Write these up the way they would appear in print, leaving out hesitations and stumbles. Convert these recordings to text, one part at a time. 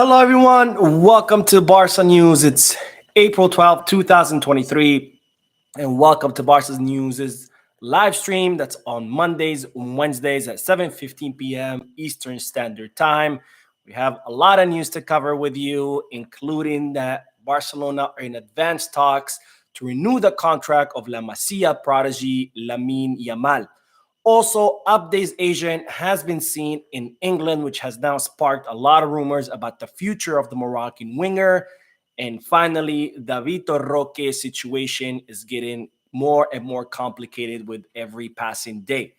Hello, everyone. Welcome to Barca News. It's April 12th, 2023, and welcome to Barca's News' live stream that's on Mondays and Wednesdays at 7:15 p.m. Eastern Standard Time. We have a lot of news to cover with you, including that Barcelona are in advanced talks to renew the contract of La Masia prodigy Lamine Yamal. Also, Abde's agent has been seen in England, which has now sparked a lot of rumors about the future of the Moroccan winger. And finally, the Vitor Roque situation is getting more and more complicated with every passing day.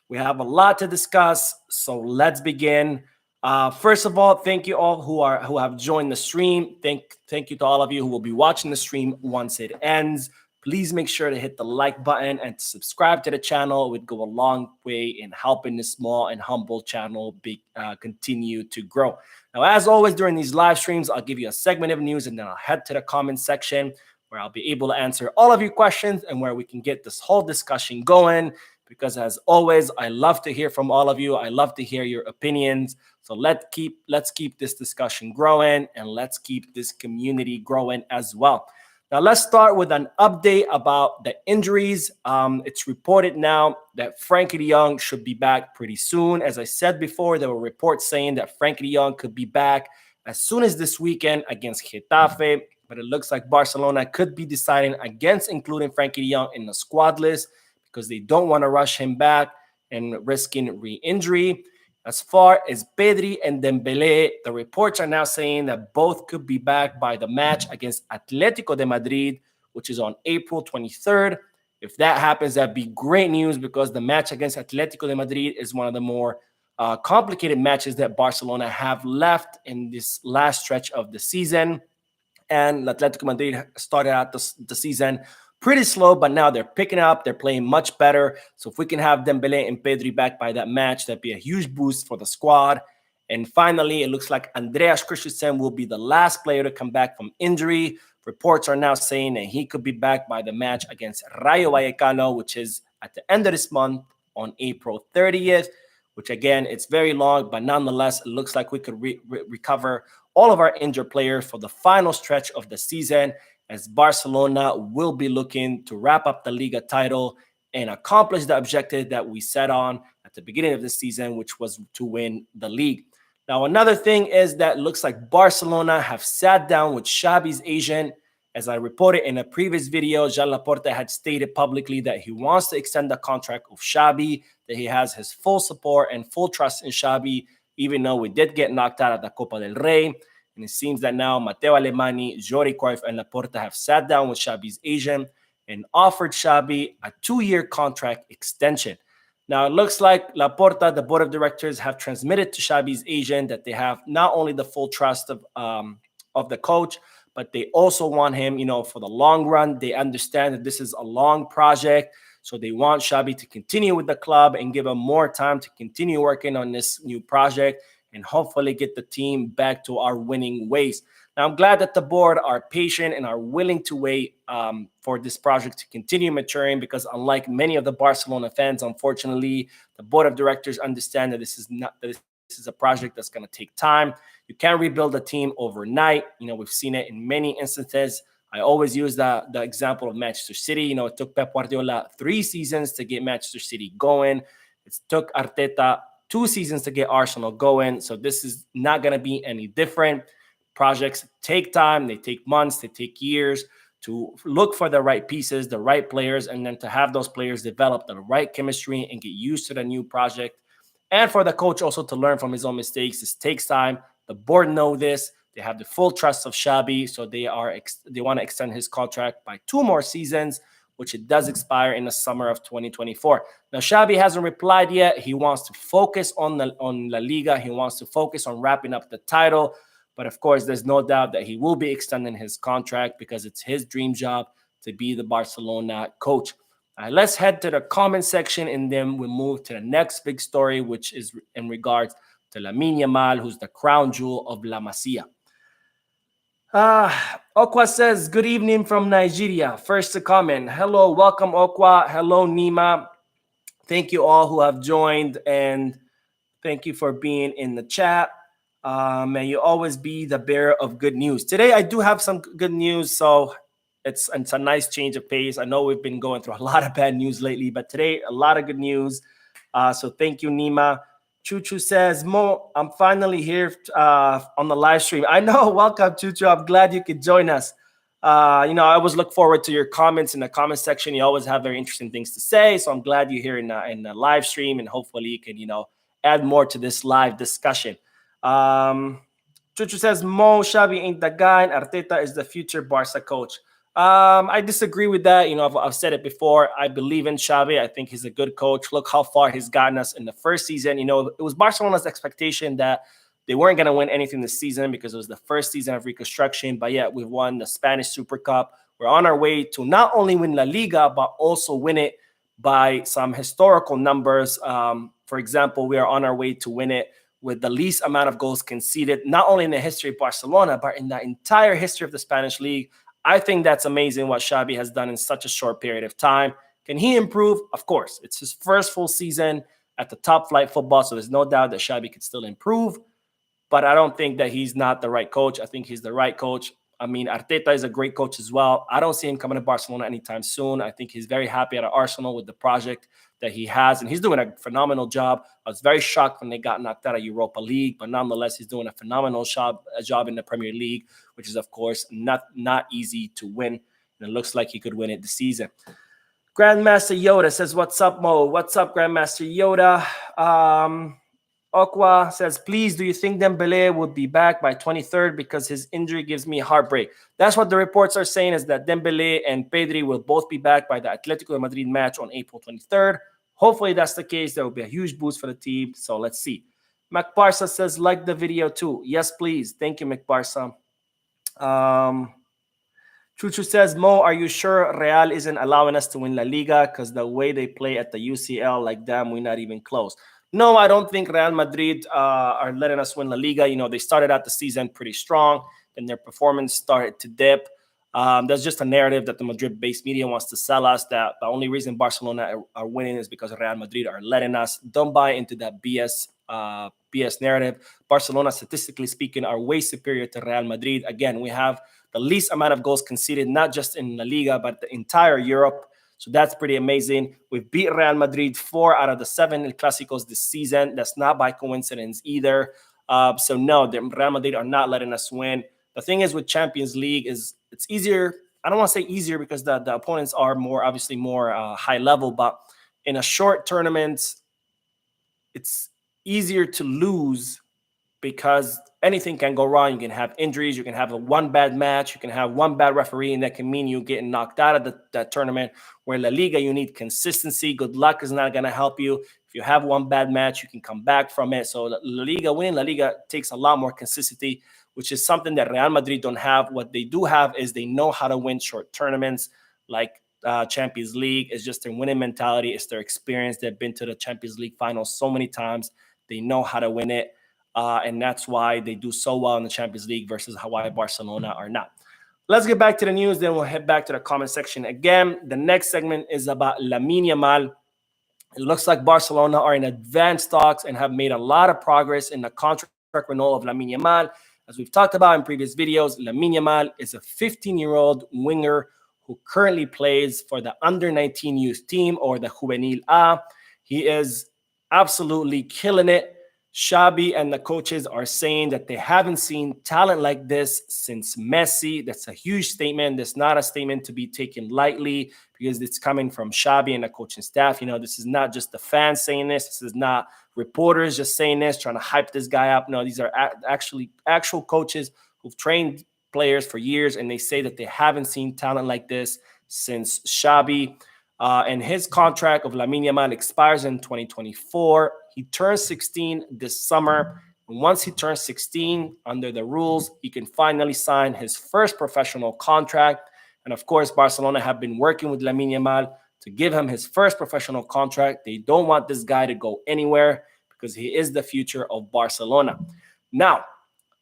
We have a lot to discuss, so let's begin. First of all, thank you all who have joined the stream. Thank you to all of you who will be watching the stream once it ends. Please make sure to hit the like button and to subscribe to the channel. It would go a long way in helping this small and humble channel continue to grow. Now, as always, during these live streams, I'll give you a segment of news and then I'll head to the comment section where I'll be able to answer all of your questions and where we can get this whole discussion going. Because as always, I love to hear from all of you. I love to hear your opinions. So let's keep this discussion growing and let's keep this community growing as well. Now, let's start with an update about the injuries. It's reported now that Frankie de Jong should be back pretty soon. As I said before, there were reports saying that Frankie de Jong could be back as soon as this weekend against Getafe. But it looks like Barcelona could be deciding against including Frankie de Jong in the squad list because they don't want to rush him back and risking re-injury. As far as Pedri and Dembele, the reports are now saying that both could be back by the match against Atletico de Madrid, which is on April 23rd. If that happens, that'd be great news because the match against Atletico de Madrid is one of the more complicated matches that Barcelona have left in this last stretch of the season. And Atletico Madrid started out the season pretty slow, but now they're picking up. They're playing much better. So if we can have Dembele and Pedri back by that match, that'd be a huge boost for the squad. And finally, it looks like Andreas Christensen will be the last player to come back from injury. Reports are now saying that he could be back by the match against Rayo Vallecano, which is at the end of this month on April 30th, which again, it's very long, but nonetheless, it looks like we could recover all of our injured players for the final stretch of the season, as Barcelona will be looking to wrap up the Liga title and accomplish the objective that we set on at the beginning of the season, which was to win the league. Now, another thing is that it looks like Barcelona have sat down with Xavi's agent. As I reported in a previous video, Joan Laporta had stated publicly that he wants to extend the contract of Xavi, that he has his full support and full trust in Xavi, even though we did get knocked out of the Copa del Rey. And it seems that now Matteo Alemany, Jordi Cruyff, and Laporta have sat down with Xavi's agent and offered Xavi a 2-year contract extension. Now, it looks like Laporta, the board of directors, have transmitted to Xavi's agent that they have not only the full trust of the coach, but they also want him, for the long run. They understand that this is a long project, so they want Xavi to continue with the club and give him more time to continue working on this new project and hopefully get the team back to our winning ways. Now, I'm glad that the board are patient and are willing to wait for this project to continue maturing because unlike many of the Barcelona fans, unfortunately, the board of directors understand that this is a project that's going to take time. You can't rebuild a team overnight. We've seen it in many instances. I always use the example of Manchester City. It took Pep Guardiola 3 seasons to get Manchester City going. It took Arteta 2 seasons to get Arsenal going. So this is not going to be any different. Projects take time. They take months. They take years to look for the right pieces, the right players, and then to have those players develop the right chemistry and get used to the new project. And for the coach also to learn from his own mistakes. This takes time. The board know this. They have the full trust of Xavi, so they want to extend his contract by 2 more seasons, which it does expire in the summer of 2024. Now, Xavi hasn't replied yet. He wants to focus on La Liga. He wants to focus on wrapping up the title. But, of course, there's no doubt that he will be extending his contract because it's his dream job to be the Barcelona coach. Let's head to the comment section, and then we'll move to the next big story, which is in regards to Lamine Yamal, who's the crown jewel of La Masia. Okwa says, good evening from Nigeria. First to comment. Hello, welcome, Okwa. Hello, Nima. Thank you all who have joined, and thank you for being in the chat. May you always be the bearer of good news. Today, I do have some good news, so it's a nice change of pace. I know we've been going through a lot of bad news lately, but today, a lot of good news. So thank you, Nima. Chuchu says, Mo, I'm finally here on the live stream. I know. Welcome, Chuchu. I'm glad you could join us. I always look forward to your comments in the comment section. You always have very interesting things to say. So I'm glad you're here in the live stream, and hopefully you can, add more to this live discussion. Chuchu says, Mo, Xavi ain't the guy, and Arteta is the future Barca coach. I disagree with that. I've said it before. I believe in Xavi. I think he's a good coach. Look how far he's gotten us in the first season. It was Barcelona's expectation that they weren't going to win anything this season because it was the first season of reconstruction. But yet we've won the Spanish Super Cup. We're on our way to not only win La Liga, but also win it by some historical numbers. For example, we are on our way to win it with the least amount of goals conceded, not only in the history of Barcelona, but in the entire history of the Spanish league. I think that's amazing what Xavi has done in such a short period of time. Can he improve? Of course. It's his first full season at the top flight football, so there's no doubt that Xavi could still improve. But I don't think that he's not the right coach. I think he's the right coach. I mean, Arteta is a great coach as well. I don't see him coming to Barcelona anytime soon. I think he's very happy at Arsenal with the project that he has, and he's doing a phenomenal job. I was very shocked when they got knocked out of Europa League, but nonetheless, he's doing a phenomenal job in the Premier League, which is, of course, not easy to win, and it looks like he could win it this season. Grandmaster Yoda says, what's up, Mo? What's up, Grandmaster Yoda? Okwa says, please, do you think Dembele would be back by 23rd? Because his injury gives me heartbreak. That's what the reports are saying, is that Dembele and Pedri will both be back by the Atletico de Madrid match on April 23rd. Hopefully that's the case. There will be a huge boost for the team. So let's see. McBarsa says, like the video too. Yes, please. Thank you, McBarsa. Chuchu says, Mo, are you sure Real isn't allowing us to win La Liga? Because the way they play at the UCL, like, damn, we're not even close. No, I don't think Real Madrid are letting us win La Liga. They started out the season pretty strong, and their performance started to dip. That's just a narrative that the Madrid-based media wants to sell us, that the only reason Barcelona are winning is because Real Madrid are letting us. Don't buy into that BS narrative. Barcelona, statistically speaking, are way superior to Real Madrid. Again, we have the least amount of goals conceded, not just in La Liga, but the entire Europe. So that's pretty amazing. We've beat Real Madrid 4 out of the 7 El Clásicos this season. That's not by coincidence either. So no, the Real Madrid are not letting us win. The thing is with Champions League is it's easier. I don't want to say easier because the opponents are obviously more high level, but in a short tournament, it's easier to lose because anything can go wrong. You can have injuries. You can have one bad match. You can have one bad referee, and that can mean you getting knocked out of that tournament. Where La Liga, you need consistency. Good luck is not going to help you. If you have one bad match, you can come back from it. So winning La Liga takes a lot more consistency, which is something that Real Madrid don't have. What they do have is they know how to win short tournaments like Champions League. It's just their winning mentality. It's their experience. They've been to the Champions League finals so many times. They know how to win it. And that's why they do so well in the Champions League versus why Barcelona are not. Let's get back to the news. Then we'll head back to the comment section again. The next segment is about Lamine Yamal. It looks like Barcelona are in advanced talks and have made a lot of progress in the contract renewal of Lamine Yamal. As we've talked about in previous videos, Lamine Yamal is a 15-year-old winger who currently plays for the under-19 youth team, or the Juvenil A. He is absolutely killing it. Xavi and the coaches are saying that they haven't seen talent like this since Messi. That's a huge statement. That's not a statement to be taken lightly because it's coming from Xavi and the coaching staff. This is not just the fans saying this. This is not reporters just saying this, trying to hype this guy up. No, these are actual coaches who've trained players for years, and they say that they haven't seen talent like this since Xavi. And his contract of Lamine Yamal expires in 2024. He turns 16 this summer. And once he turns 16, under the rules, he can finally sign his first professional contract. And of course, Barcelona have been working with Lamine Yamal to give him his first professional contract. They don't want this guy to go anywhere because he is the future of Barcelona. Now,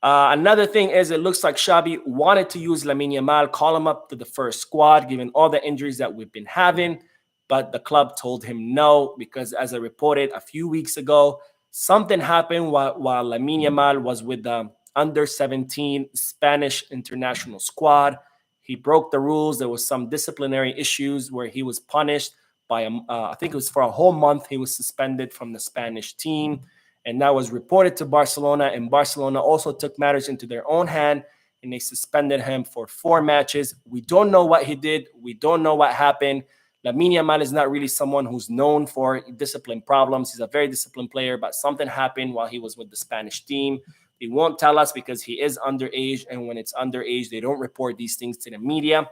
another thing is it looks like Xavi wanted to use Lamine Yamal, call him up to the first squad, given all the injuries that we've been having. But the club told him no because, as I reported a few weeks ago, Something happened while Lamine Yamal was with the under-17 Spanish international squad. He broke the rules. There was some disciplinary issues where he was punished by, I think it was for a whole month. He was suspended from the Spanish team. And that was reported to Barcelona. And Barcelona also took matters into their own hand, and they suspended him for 4 matches. We don't know what he did. We don't know what happened. Lamine Yamal is not really someone who's known for discipline problems. He's a very disciplined player, but something happened while he was with the Spanish team. They won't tell us because he is underage, and when it's underage, they don't report these things to the media.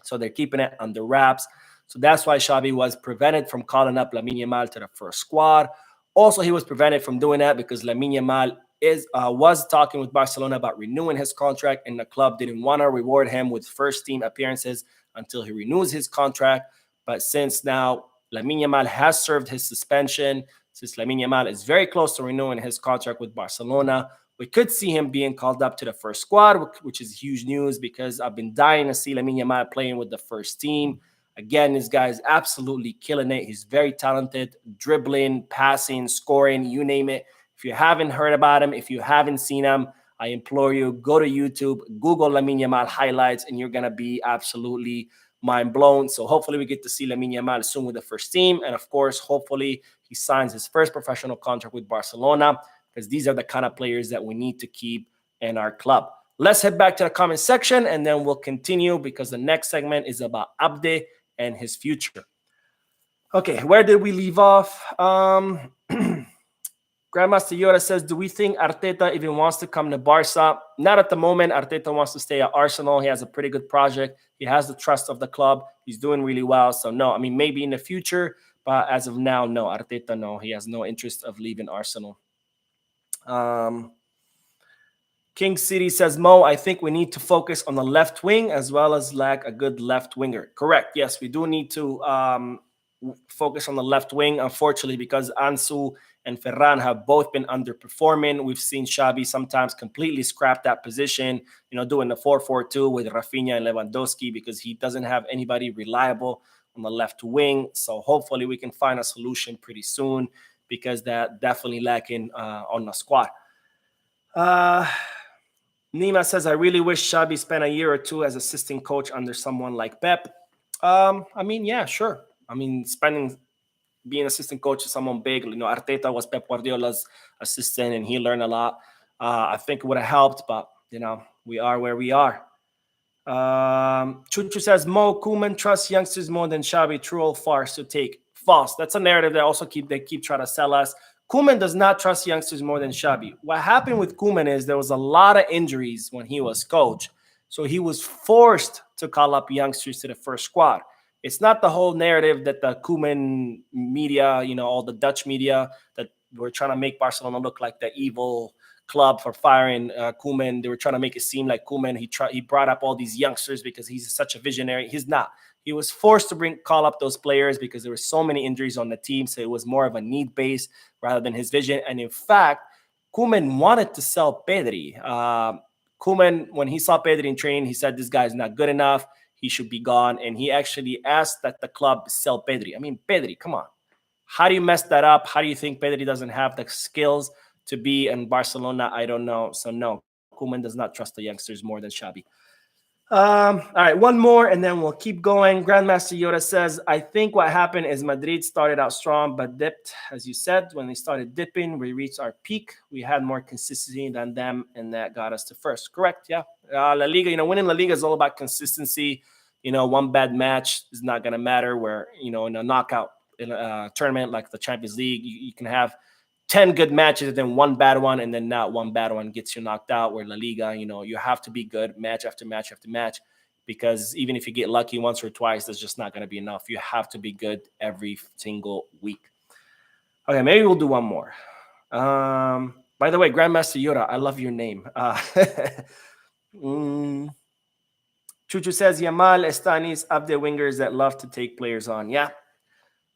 So they're keeping it under wraps. So that's why Xavi was prevented from calling up Lamine Yamal to the first squad. Also, he was prevented from doing that because Lamine Yamal was talking with Barcelona about renewing his contract, and the club didn't want to reward him with first team appearances until he renews his contract. But since now Lamine Yamal has served his suspension, since Lamine Yamal is very close to renewing his contract with Barcelona, we could see him being called up to the first squad, which is huge news because I've been dying to see Lamine Yamal playing with the first team. Again, this guy is absolutely killing it. He's very talented, dribbling, passing, scoring, you name it. If you haven't heard about him, if you haven't seen him, I implore you, go to YouTube, Google Lamine Yamal highlights, and you're going to be absolutely mind blown. So hopefully we get to see Lamine Yamal soon with the first team. And of course, hopefully he signs his first professional contract with Barcelona, because these are the kind of players that we need to keep in our club. Let's head back to the comment section, and then we'll continue because the next segment is about Abde and his future. Okay, where did we leave off? Grandmaster Yoda says, do we think Arteta even wants to come to Barca? Not at the moment. Arteta wants to stay at Arsenal. He has a pretty good project. He has the trust of the club. He's doing really well. So no, I mean, maybe in the future, but as of now, no. Arteta, no. He has no interest of leaving Arsenal. King City says, Mo, I think we need to focus on the left wing as well as lack a good left winger. Correct. Yes, we do need to focus on the left wing, unfortunately, because Ansu and Ferran have both been underperforming. We've seen Xavi sometimes completely scrap that position, doing the 4-4-2 with Rafinha and Lewandowski because he doesn't have anybody reliable on the left wing. So hopefully we can find a solution pretty soon because that definitely lacking on the squad. Nima says, I really wish Xavi spent a year or two as assistant coach under someone like Pep. I mean, yeah, sure. I mean, being assistant coach to someone big, Arteta was Pep Guardiola's assistant and he learned a lot. I think it would have helped, but, we are where we are. Chuchu says, Mo, Koeman trusts youngsters more than Xavi. True or false to take? False. That's a narrative that also keep trying to sell us. Koeman does not trust youngsters more than Xavi. What happened with Koeman is there was a lot of injuries when he was coach. So he was forced to call up youngsters to the first squad. It's not the whole narrative that the Koeman media, all the Dutch media, that were trying to make Barcelona look like the evil club for firing Koeman. They were trying to make it seem like Koeman, he brought up all these youngsters because he's such a visionary. He's not. He was forced to call up those players because there were so many injuries on the team. So it was more of a need base rather than his vision. And in fact, Koeman wanted to sell Pedri. Koeman, when he saw Pedri in training, he said, this guy is not good enough. He should be gone. And he actually asked that the club sell Pedri. I mean, Pedri, come on. How do you mess that up? How do you think Pedri doesn't have the skills to be in Barcelona? I don't know. So no, Koeman does not trust the youngsters more than Xavi. All right, one more and then we'll keep going. Grandmaster Yoda says, I think what happened is Madrid started out strong but dipped. As you said, when they started dipping, we reached our peak. We had more consistency than them, and that got us to first. Correct, yeah. La Liga, winning La Liga is all about consistency. One bad match is not going to matter where, in a knockout tournament like the Champions League, you can have 10 good matches and then one bad one, and then not one bad one gets you knocked out. Where La Liga, you have to be good match after match after match, because even if you get lucky once or twice, that's just not going to be enough. You have to be good every single week. Okay, maybe we'll do one more. By the way, Grandmaster Yoda, I love your name. Chuchu says, Yamal, Estanis, Abde wingers that love to take players on. Yeah.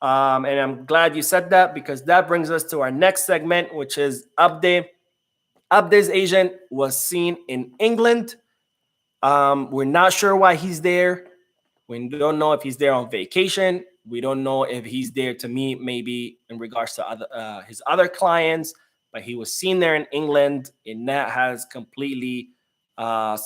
And I'm glad you said that, because that brings us to our next segment, which is Abde. Abde's agent was seen in England. We're not sure why he's there. We don't know if he's there on vacation. We don't know if he's there to meet maybe in regards to his other clients. but he was seen there in England, and that has completely uh,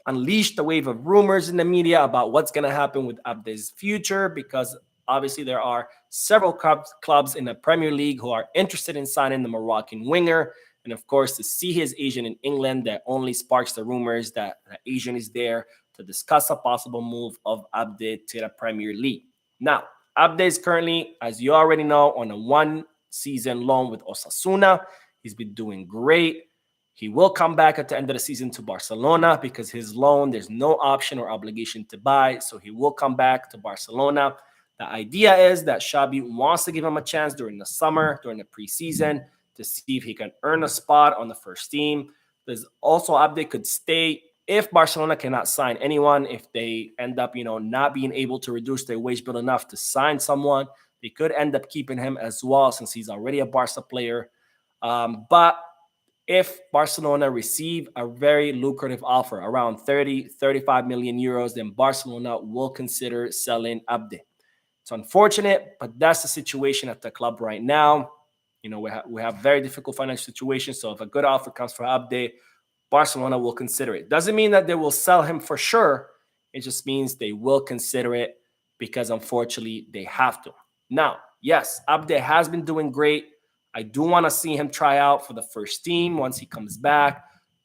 unleashed a wave of rumors in the media about what's going to happen with Abde's future, because obviously there are several clubs in the Premier League who are interested in signing the Moroccan winger. And of course, to see his agent in England, that only sparks the rumors that the agent is there to discuss a possible move of Abde to the Premier League. Now, Abde is currently, as you already know, on a one-season loan with Osasuna. He's been doing great. He will come back at the end of the season to Barcelona because his loan, there's no option or obligation to buy. So he will come back to Barcelona. The idea is that Xavi wants to give him a chance during the summer, during the preseason, to see if he can earn a spot on the first team. There's also Abde could stay if Barcelona cannot sign anyone, if they end up, not being able to reduce their wage bill enough to sign someone, they could end up keeping him as well since he's already a Barca player. But if Barcelona receive a very lucrative offer, around 30, 35 million euros, then Barcelona will consider selling Abde. It's unfortunate, but that's the situation at the club right now. We have very difficult financial situations. So if a good offer comes for Abde, Barcelona will consider it. Doesn't mean that they will sell him for sure. It just means they will consider it because unfortunately they have to. Now, yes, Abde has been doing great. I do want to see him try out for the first team once he comes back.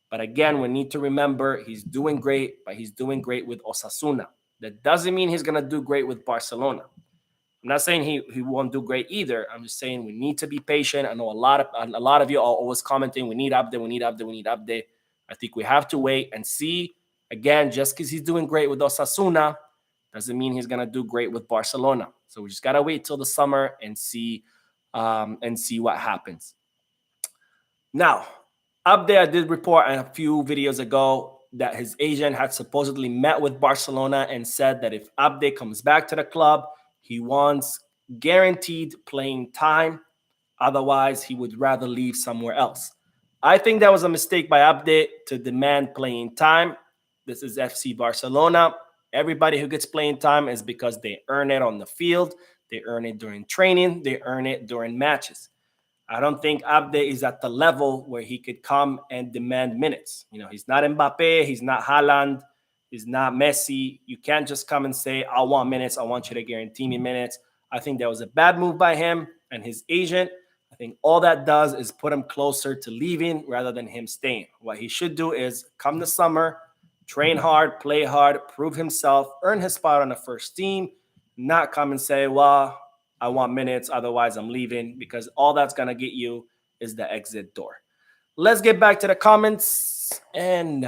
But again, we need to remember he's doing great, but he's doing great with Osasuna. That doesn't mean he's going to do great with Barcelona. I'm not saying he won't do great either. I'm just saying we need to be patient. I know a lot of you are always commenting, we need Abde, we need Abde, we need Abde. I think we have to wait and see. Again, just because he's doing great with Osasuna doesn't mean he's going to do great with Barcelona. So we just got to wait till the summer and see what happens. Now, Abde, I did report a few videos ago that his agent had supposedly met with Barcelona and said that if Abde comes back to the club, he wants guaranteed playing time. Otherwise, he would rather leave somewhere else. I think that was a mistake by Abde to demand playing time. This is FC Barcelona. Everybody who gets playing time is because they earn it on the field. They earn it during training. They earn it during matches. I don't think Abde is at the level where he could come and demand minutes. He's not Mbappe. He's not Haaland. He's not Messi. You can't just come and say, I want minutes. I want you to guarantee me minutes. I think that was a bad move by him and his agent. I think all that does is put him closer to leaving rather than him staying. What he should do is come the summer, train hard, play hard, prove himself, earn his spot on the first team, not come and say, well, I want minutes, otherwise I'm leaving, because all that's going to get you is the exit door. Let's get back to the comments and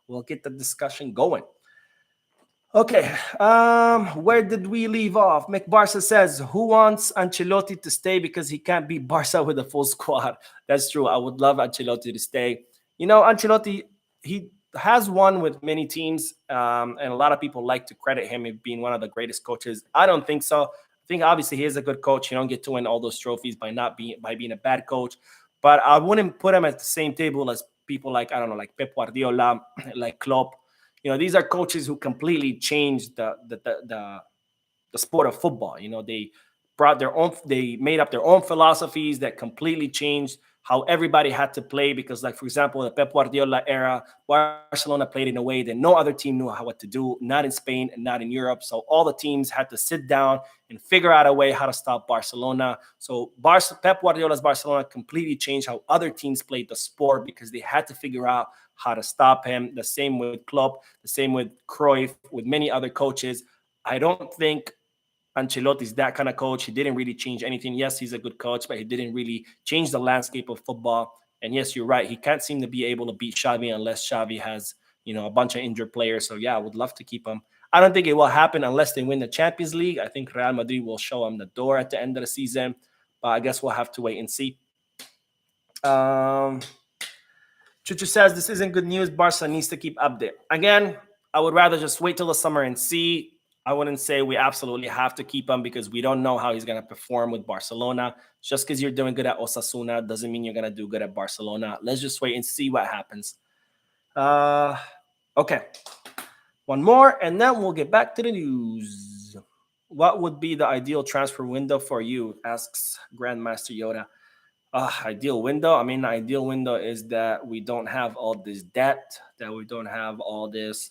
we'll get the discussion going. Okay, where did we leave off? McBarca says, who wants Ancelotti to stay because he can't beat Barca with a full squad? That's true. I would love Ancelotti to stay. Ancelotti, he has won with many teams, and a lot of people like to credit him as being one of the greatest coaches. I don't think so. I think obviously he is a good coach. You don't get to win all those trophies by being a bad coach. But I wouldn't put him at the same table as people like, I don't know, like Pep Guardiola, like Klopp. These are coaches who completely changed the sport of football. They made up their own philosophies that completely changed how everybody had to play. Because, like, for example, the Pep Guardiola era, Barcelona played in a way that no other team knew what to do, not in Spain and not in Europe. So all the teams had to sit down and figure out a way how to stop Barcelona. So Pep Guardiola's Barcelona completely changed how other teams played the sport because they had to figure out how to stop him. The same with Klopp, the same with Cruyff, with many other coaches. I don't think Ancelotti is that kind of coach. He didn't really change anything. Yes, he's a good coach, but he didn't really change the landscape of football. And yes, you're right. He can't seem to be able to beat Xavi unless Xavi has, a bunch of injured players. So yeah, I would love to keep him. I don't think it will happen unless they win the Champions League. I think Real Madrid will show him the door at the end of the season. But I guess we'll have to wait and see. Chuchu says, this isn't good news. Barca needs to keep Abde. Again, I would rather just wait till the summer and see. I wouldn't say we absolutely have to keep him because we don't know how he's going to perform with Barcelona. Just because you're doing good at Osasuna doesn't mean you're going to do good at Barcelona. Let's just wait and see what happens. Okay. One more, and then we'll get back to the news. What would be the ideal transfer window for you? Asks Grandmaster Yoda. Ideal window. I mean, the ideal window is that we don't have all this debt, that we don't have all this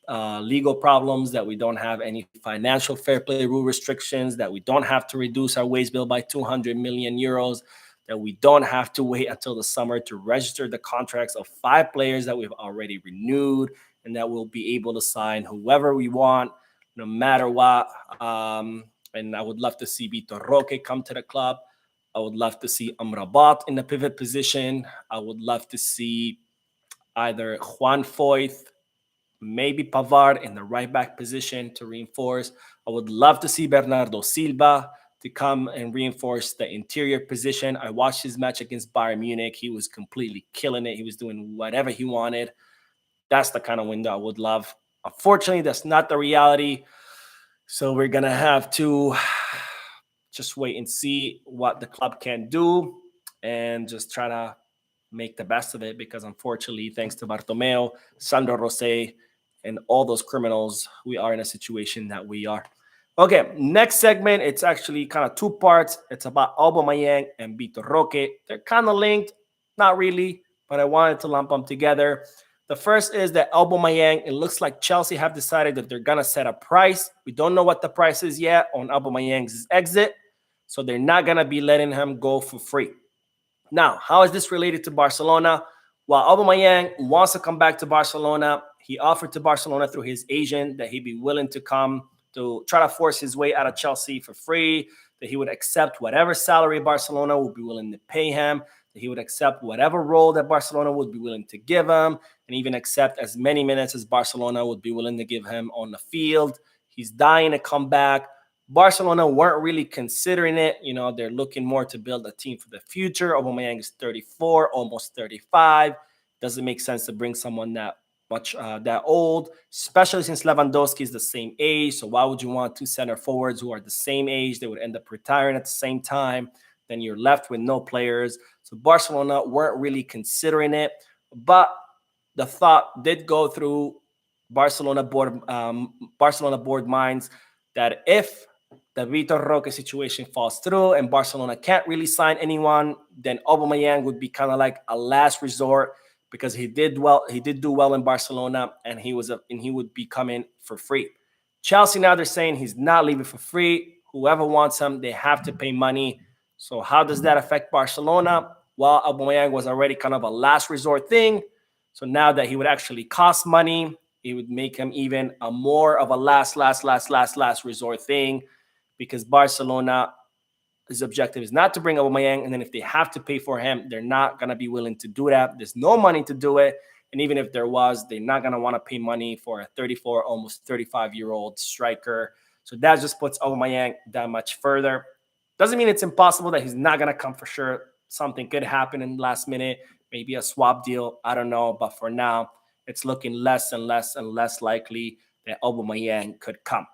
legal problems, that we don't have any financial fair play rule restrictions, that we don't have to reduce our wage bill by 200 million euros, that we don't have to wait until the summer to register the contracts of 5 players that we've already renewed, and that we'll be able to sign whoever we want, no matter what. And I would love to see Vitor Roque come to the club. I would love to see Amrabat in the pivot position. I would love to see either Juan Foyth, maybe Pavard in the right back position to reinforce. I would love to see Bernardo Silva to come and reinforce the interior position. I watched his match against Bayern Munich. He was completely killing it. He was doing whatever he wanted. That's the kind of window I would love. Unfortunately, that's not the reality. So we're going to have to just wait and see what the club can do and just try to make the best of it, because unfortunately, thanks to Bartomeu, Sandro Rosé, and all those criminals, we are in a situation that we are. Okay, next segment, it's actually kind of 2 parts. It's about Aubameyang and Vitor Roque. They're kind of linked, not really, but I wanted to lump them together. The first is that Aubameyang, it looks like Chelsea have decided that they're going to set a price. We don't know what the price is yet on Aubameyang's exit, so they're not going to be letting him go for free. Now, how is this related to Barcelona? Well, Aubameyang wants to come back to Barcelona. He offered to Barcelona through his agent that he'd be willing to come to try to force his way out of Chelsea for free, that he would accept whatever salary Barcelona would be willing to pay him, that he would accept whatever role that Barcelona would be willing to give him, and even accept as many minutes as Barcelona would be willing to give him on the field. He's dying to come back. Barcelona weren't really considering it. You know, they're looking more to build a team for the future. Aubameyang is 34, almost 35. Doesn't make sense to bring someone that old, especially since Lewandowski is the same age. So why would you want 2 center forwards who are the same age? They would end up retiring at the same time. Then you're left with no players. So Barcelona weren't really considering it. But the thought did go through Barcelona board minds that if the Vitor Roque situation falls through and Barcelona can't really sign anyone, then Aubameyang would be kind of like a last resort, because he did do well in Barcelona, and he would be coming for free. Chelsea, now they're saying he's not leaving for free. Whoever wants him, they have to pay money. So how does that affect Barcelona? Well, Aubameyang was already kind of a last resort thing. So now that he would actually cost money, it would make him even a more of a last resort thing, because Barcelona, his objective is not to bring Aubameyang, and then if they have to pay for him, they're not going to be willing to do that. There's no money to do it, and even if there was, they're not going to want to pay money for a 34, almost 35-year-old striker. So that just puts Aubameyang that much further. Doesn't mean it's impossible that he's not going to come for sure. Something could happen in the last minute, maybe a swap deal, I don't know, but for now, it's looking less and less likely that Aubameyang could come.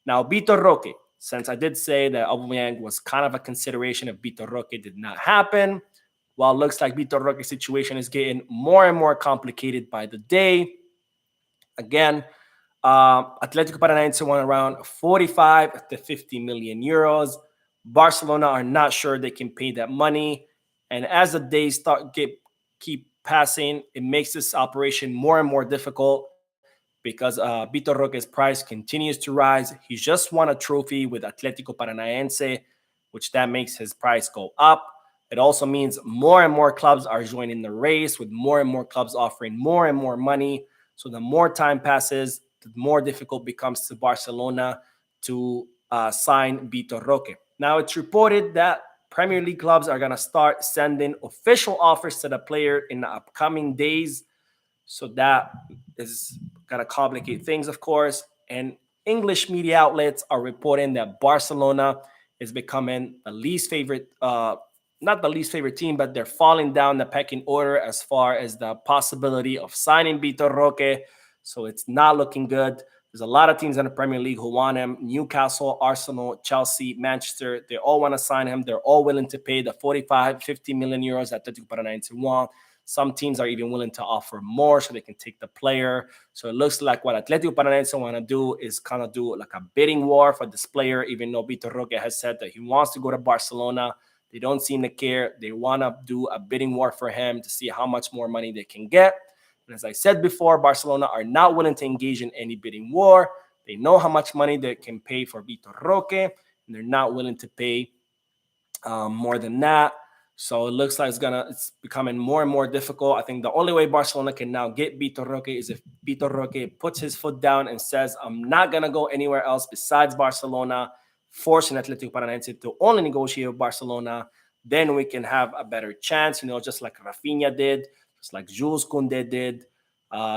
Now, Vitor Roque, since I did say that Aubameyang was kind of a consideration if Vitor Roque did not happen, well, it looks like Vitor Roque's situation is getting more and more complicated by the day. Again, Atletico Paranaense want around 45 to 50 million euros. Barcelona are not sure they can pay that money. And as the days keep passing, it makes this operation more and more difficult, because Vitor Roque's price continues to rise. He just won a trophy with Atletico Paranaense, which that makes his price go up. It also means more and more clubs are joining the race, with more and more clubs offering more and more money. So the more time passes, the more difficult it becomes to Barcelona to sign Vitor Roque. Now, it's reported that Premier League clubs are going to start sending official offers to the player in the upcoming days. So that is going to complicate things, of course. And English media outlets are reporting that Barcelona is becoming the least favorite, not the least favorite team, but they're falling down the pecking order as far as the possibility of signing Vitor Roque. So it's not looking good. There's a lot of teams in the Premier League who want him. Newcastle, Arsenal, Chelsea, Manchester, they all want to sign him. They're all willing to pay the 45, 50 million euros that Atletico Paranaense want. Some teams are even willing to offer more so they can take the player. So it looks like what Atletico Paranaense want to do is kind of do like a bidding war for this player, even though Vitor Roque has said that he wants to go to Barcelona. They don't seem to care. They want to do a bidding war for him to see how much more money they can get. And as I said before, Barcelona are not willing to engage in any bidding war. They know how much money they can pay for Vitor Roque, and they're not willing to pay more than that. So it looks like it's becoming more and more difficult. I think the only way Barcelona can now get Vitor Roque is if Vitor Roque puts his foot down and says, I'm not going to go anywhere else besides Barcelona, forcing Atletico Paranaense to only negotiate with Barcelona. Then we can have a better chance, just like Rafinha did, just like Jules Koundé did,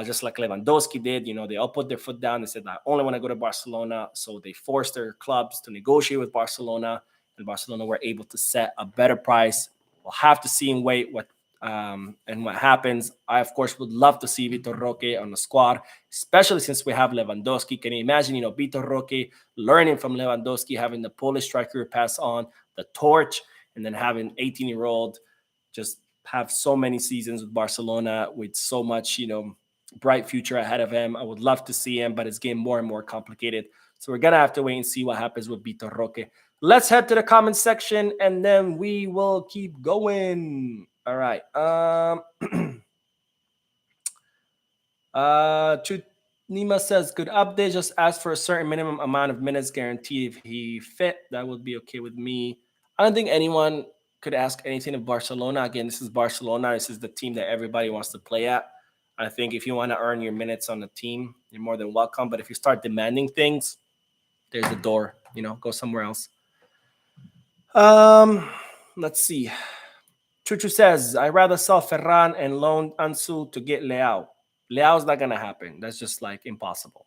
just like Lewandowski did. They all put their foot down. They said, I only want to go to Barcelona. So they forced their clubs to negotiate with Barcelona, and Barcelona were able to set a better price. We'll have to see and wait what happens. I, of course, would love to see Vitor Roque on the squad, especially since we have Lewandowski. Can you imagine, Vitor Roque learning from Lewandowski, having the Polish striker pass on the torch, and then having 18-year-old just have so many seasons with Barcelona with so much, bright future ahead of him. I would love to see him, but it's getting more and more complicated. So we're going to have to wait and see what happens with Vitor Roque. Let's head to the comment section, and then we will keep going. All right. Nima says, good update. Just ask for a certain minimum amount of minutes guaranteed. If he fit, that would be okay with me. I don't think anyone could ask anything of Barcelona. Again, this is Barcelona. This is the team that everybody wants to play at. I think if you want to earn your minutes on the team, you're more than welcome. But if you start demanding things, there's the door. Go somewhere else. Let's see. Chuchu says, I'd rather sell Ferran and loan Ansu to get Leao. Leao's not going to happen. That's just like impossible.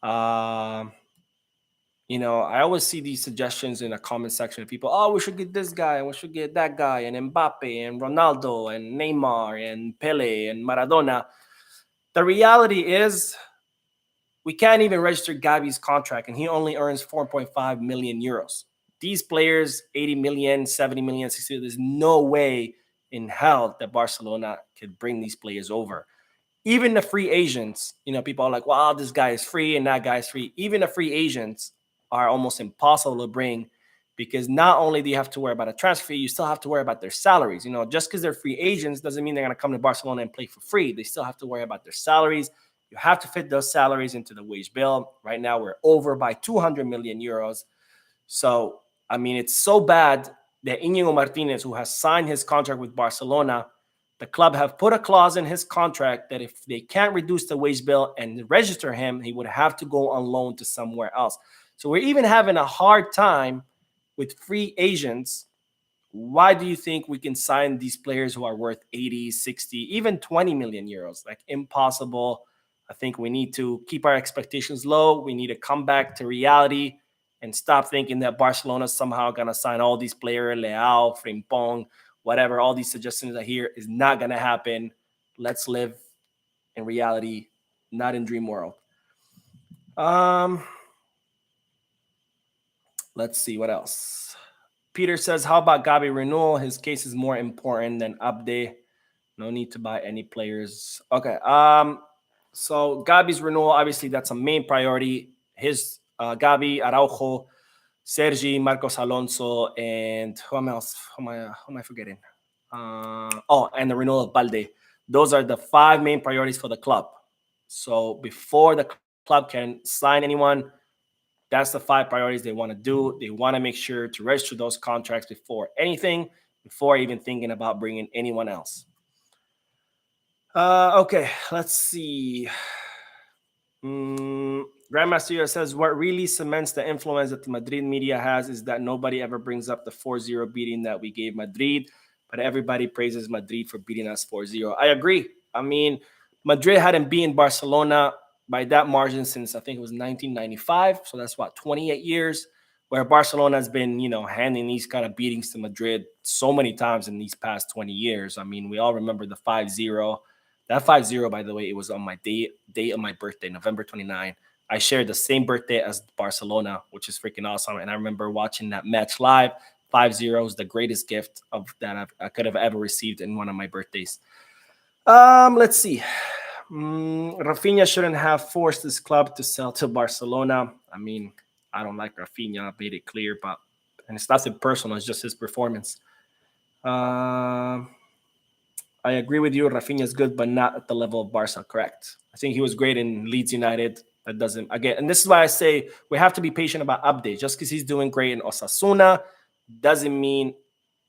I always see these suggestions in the comment section of people, we should get this guy and we should get that guy and Mbappe and Ronaldo and Neymar and Pele and Maradona. The reality is we can't even register Gavi's contract, and he only earns 4.5 million euros. These players, 80 million, 70 million, 60 million, there's no way in hell that Barcelona could bring these players over. Even the free agents, people are like, wow, this guy is free and that guy is free. Even the free agents are almost impossible to bring, because not only do you have to worry about a transfer fee, you still have to worry about their salaries. Just because they're free agents doesn't mean they're going to come to Barcelona and play for free. They still have to worry about their salaries. You have to fit those salaries into the wage bill. Right now, we're over by 200 million euros. So, it's so bad that Íñigo Martínez, who has signed his contract with Barcelona, the club have put a clause in his contract that if they can't reduce the wage bill and register him, he would have to go on loan to somewhere else. So we're even having a hard time with free agents. Why do you think we can sign these players who are worth 80, 60, even 20 million euros? Like, impossible. I think we need to keep our expectations low. We need to come back to reality and stop thinking that Barcelona is somehow going to sign all these players, Leao, Frimpong, whatever, all these suggestions I hear is not going to happen. Let's live in reality, not in dream world. Let's see what else. Peter says, how about Gavi renewal? His case is more important than Abde. No need to buy any players. Okay. So Gavi's renewal, obviously that's a main priority. His Gavi, Araujo, Sergi, Marcos Alonso, and who else? Who am I forgetting? And the renewal of Balde. Those are the 5 main priorities for the club. So before the club can sign anyone, that's the 5 priorities they want to do. They want to make sure to register those contracts before anything, before even thinking about bringing anyone else. Okay, let's see. Grandmaster says, what really cements the influence that the Madrid media has is that nobody ever brings up the 4-0 beating that we gave Madrid, but everybody praises Madrid for beating us 4-0. I agree. Madrid hadn't beaten Barcelona by that margin since I think it was 1995. So that's 28 years, where Barcelona has been, handing these kind of beatings to Madrid so many times in these past 20 years. We all remember the 5-0. That 5-0, by the way, it was on my date of my birthday, November 29. I shared the same birthday as Barcelona, which is freaking awesome. And I remember watching that match live. 5-0 was the greatest gift that I could have ever received in one of my birthdays. Let's see. Rafinha shouldn't have forced this club to sell to Barcelona. I don't like Rafinha. I made it clear, and it's nothing personal. It's just his performance. Um, I agree with you. Rafinha is good, but not at the level of Barca. Correct. I think he was great in Leeds United. That doesn't again, and this is why I say we have to be patient about Abde. Just because he's doing great in Osasuna doesn't mean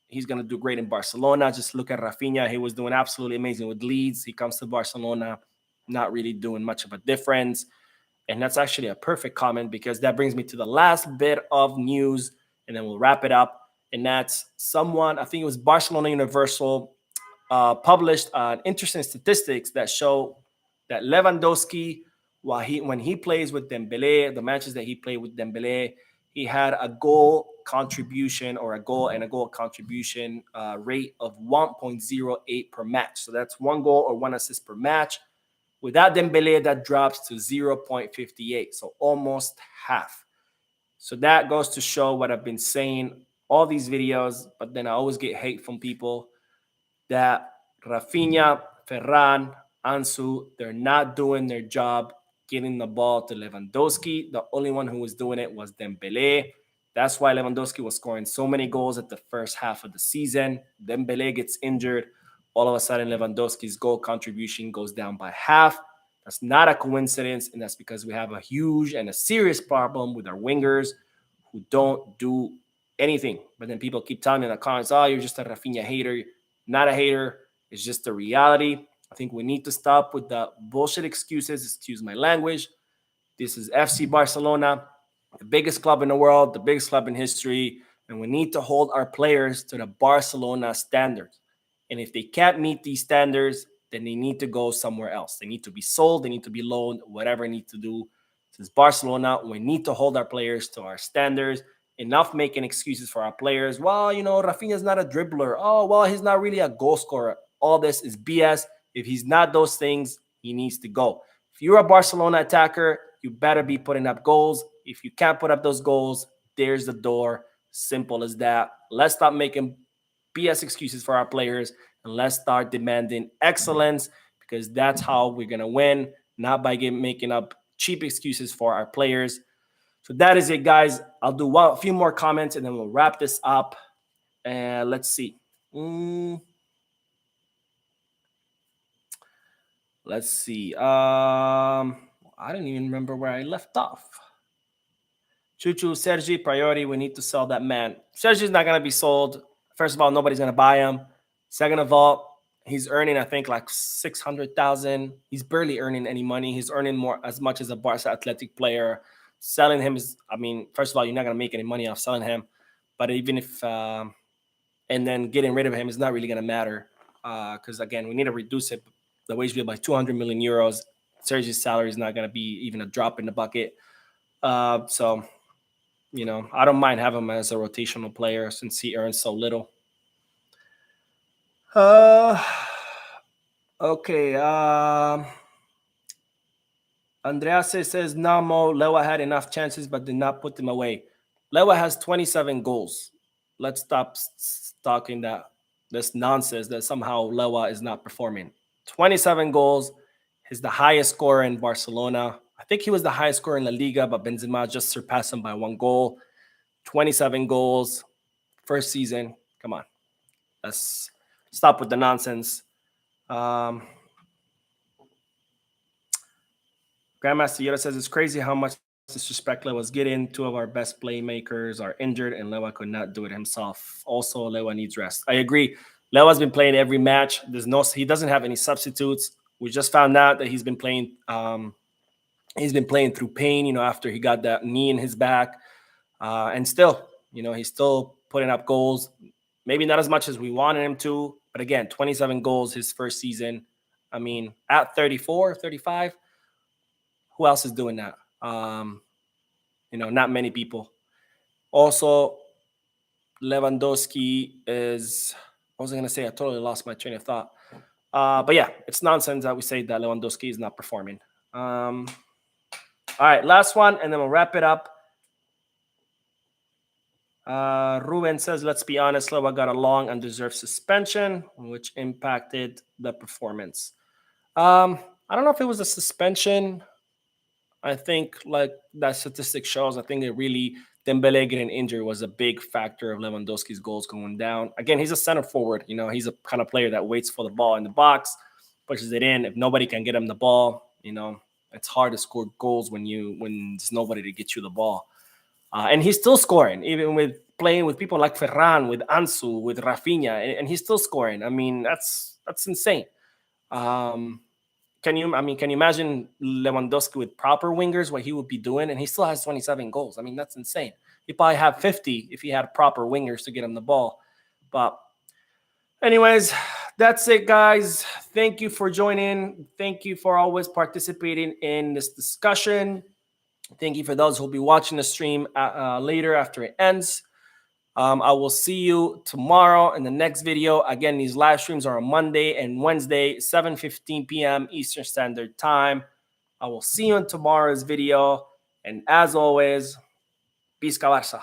he's going to do great in Barcelona. Just look at Rafinha. He was doing absolutely amazing with Leeds. He comes to Barcelona, not really doing much of a difference. And that's actually a perfect comment because that brings me to the last bit of news, and then we'll wrap it up. And that's someone, I think it was Barcelona Universal, published interesting statistics that show that Lewandowski, when he plays with Dembele, the matches that he played with Dembele, he had a goal contribution or a goal and a goal contribution rate of 1.08 per match. So that's one goal or one assist per match. Without Dembele, that drops to 0.58, so almost half. So that goes to show what I've been saying all these videos, but then I always get hate from people that Rafinha, Ferran, Ansu, they're not doing their job getting the ball to Lewandowski. The only one who was doing it was Dembele. That's why Lewandowski was scoring so many goals at the first half of the season. Dembele gets injured. All of a sudden, Lewandowski's goal contribution goes down by half. That's not a coincidence, and that's because we have a huge and a serious problem with our wingers who don't do anything. But then people keep telling me in the comments, oh, you're just a Rafinha hater. Not a hater. It's just the reality. I think we need to stop with the bullshit excuses. Excuse my language. This is FC Barcelona, the biggest club in the world, the biggest club in history, and we need to hold our players to the Barcelona standards. And if they can't meet these standards, then they need to go somewhere else. They need to be sold, they need to be loaned, whatever they need to do. Since Barcelona, we need to hold our players to our standards. Enough making excuses for our players. Well, Rafinha's not a dribbler. Oh, well, he's not really a goal scorer. All this is BS. If he's not those things, he needs to go. If you're a Barcelona attacker, you better be putting up goals. If you can't put up those goals, there's the door. Simple as that. Let's stop making BS excuses for our players and let's start demanding excellence because that's how we're going to win, not by making up cheap excuses for our players. So that is it, guys. I'll do a few more comments and then we'll wrap this up. And let's see. Let's see. I don't even remember where I left off. Chuchu, Sergi, priority. We need to sell that man. Sergi's not going to be sold. First of all, nobody's going to buy him. Second of all, he's earning, I think, like 600,000. He's barely earning any money. He's earning more as much as a Barca Athletic player. Selling him is, I mean, first of all, you're not going to make any money off selling him. But even if, and then getting rid of him is not really going to matter. Because, again, we need to reduce it, the wage bill by 200 million euros. Sergi's salary is not going to be even a drop in the bucket. So, I don't mind having him as a rotational player since he earns so little. Okay. Andreas says, Namo, Lewa had enough chances but did not put them away. Lewa has 27 goals. Let's stop talking this nonsense that somehow Lewa is not performing. 27 goals. He's the highest scorer in Barcelona. I think he was the highest scorer in La Liga, but Benzema just surpassed him by one goal. 27 goals, first season. Come on. Let's stop with the nonsense. Grandmaster Yoda says it's crazy how much disrespect Lewa was getting. Two of our best playmakers are injured, and Lewa could not do it himself. Also, Lewa needs rest. I agree. Lewa's been playing every match. He doesn't have any substitutes. We just found out that he's been playing. He's been playing through pain, after he got that knee in his back, and still, he's still putting up goals. Maybe not as much as we wanted him to, but again, 27 goals his first season. I mean, at 34, 35, who else is doing that? Not many people. Also, Lewandowski is, what was I going to say? I totally lost my train of thought. But yeah, it's nonsense that we say that Lewandowski is not performing. All right, last one, and then we'll wrap it up. Ruben says, let's be honest, Lewa got a long undeserved suspension, which impacted the performance. I don't know if it was a suspension. I think, like that statistic shows, I think it really Dembele getting injured was a big factor of Lewandowski's goals going down. Again, he's a center forward. He's a kind of player that waits for the ball in the box, pushes it in. If nobody can get him the ball, it's hard to score goals when there's nobody to get you the ball. And he's still scoring, even with playing with people like Ferran, with Ansu, with Rafinha, and he's still scoring. I mean, that's insane. Can you imagine Lewandowski with proper wingers, what he would be doing? And he still has 27 goals. I mean, that's insane. He'd probably have 50 if he had proper wingers to get him the ball. But anyways, that's it, guys. Thank you for joining. Thank you for always participating in this discussion. Thank you for those who will be watching the stream later after it ends. I will see you tomorrow in the next video. Again, these live streams are on Monday and Wednesday, 7:15 p.m. Eastern Standard Time. I will see you in tomorrow's video. And as always, Peace, Barça.